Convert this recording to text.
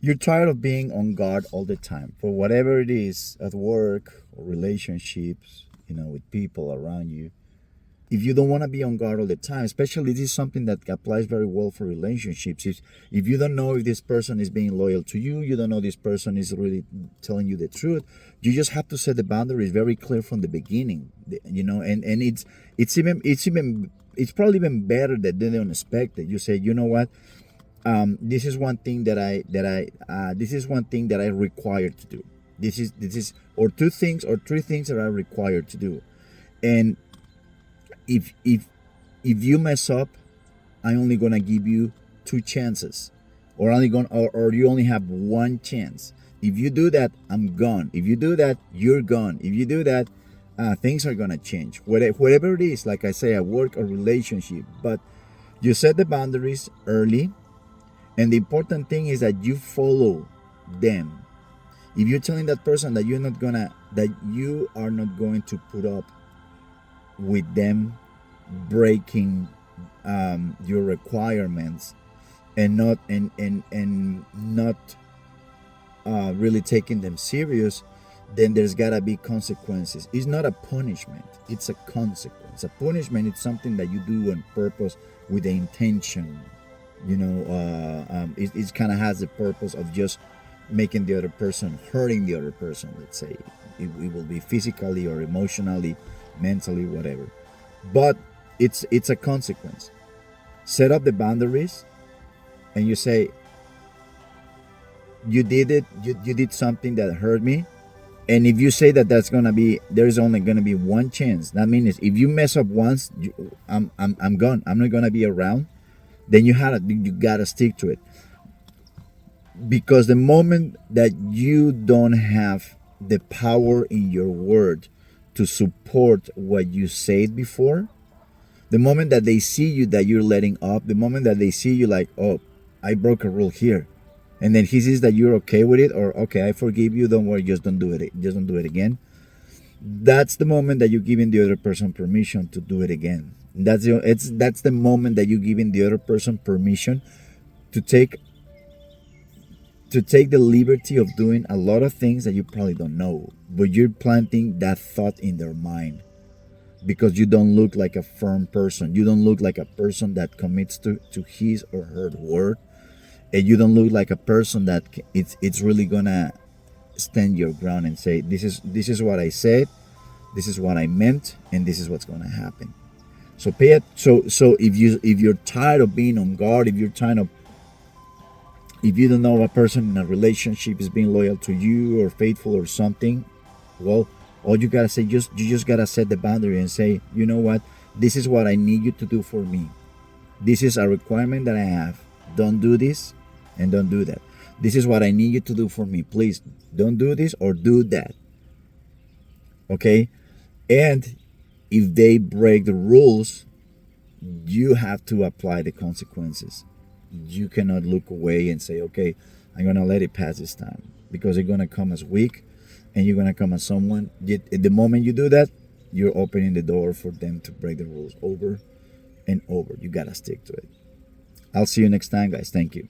You're tired of being on guard all the time for whatever it is at work or relationships, with people around you. If you don't want to be on guard all the time, especially this is something that applies very well for relationships. If you don't know if this person is being loyal to you, you don't know this person is really telling you the truth. You just have to set the boundaries very clear from the beginning. And it's probably even better that than the unexpected. You say, you know what, this is one thing this is one thing that I require to do. This is or two things or three things that I require to do. And if you mess up, I'm only gonna give you two chances, or you only have one chance. If you do that, I'm gone. If you do that, you're gone. If you do that, things are gonna change. Whatever it is, like I say, at work or relationship, but you set the boundaries early, and the important thing is that you follow them. If you're telling that person that you are not going to put up with them breaking your requirements, and not really taking them serious, then there's gotta be consequences. It's not a punishment; it's a consequence. A punishment is something that you do on purpose with the intention. It kind of has the purpose of just making the other person, hurting the other person. Let's say it will be physically or emotionally, mentally, whatever. But it's a consequence. Set up the boundaries, and you say, you did it. You did something that hurt me. And if you say that there's only gonna be one chance. That means if you mess up once, I'm gone. I'm not gonna be around. Then you gotta stick to it, because the moment that you don't have the power in your word to support what you said before, the moment that they see you that you're letting up, the moment that they see you like, oh, I broke a rule here, and then he sees that you're okay with it, or okay, I forgive you, don't worry, just don't do it, again. That's the moment that you're giving the other person permission to do it again. That's the moment that you're giving the other person permission to take the liberty of doing a lot of things that you probably don't know, but you're planting that thought in their mind, because you don't look like a firm person. You don't look like a person that commits to his or her word, and you don't look like a person that it's really gonna stand your ground and say, this is what I said, this is what I meant, and this is what's gonna happen. So pay it. So if you're tired of being on guard, if you don't know a person in a relationship is being loyal to you or faithful or something, well, all you gotta say, you just gotta set the boundary and say, you know what, this is what I need you to do for me. This is a requirement that I have. Don't do this and don't do that. This is what I need you to do for me. Please don't do this or do that. Okay? And if they break the rules, you have to apply the consequences. You cannot look away and say, okay, I'm gonna let it pass this time, because you're gonna come as weak, and you're gonna come as someone. Yet, at the moment you do that, you're opening the door for them to break the rules over and over. You gotta stick to it. I'll see you next time, guys. Thank you.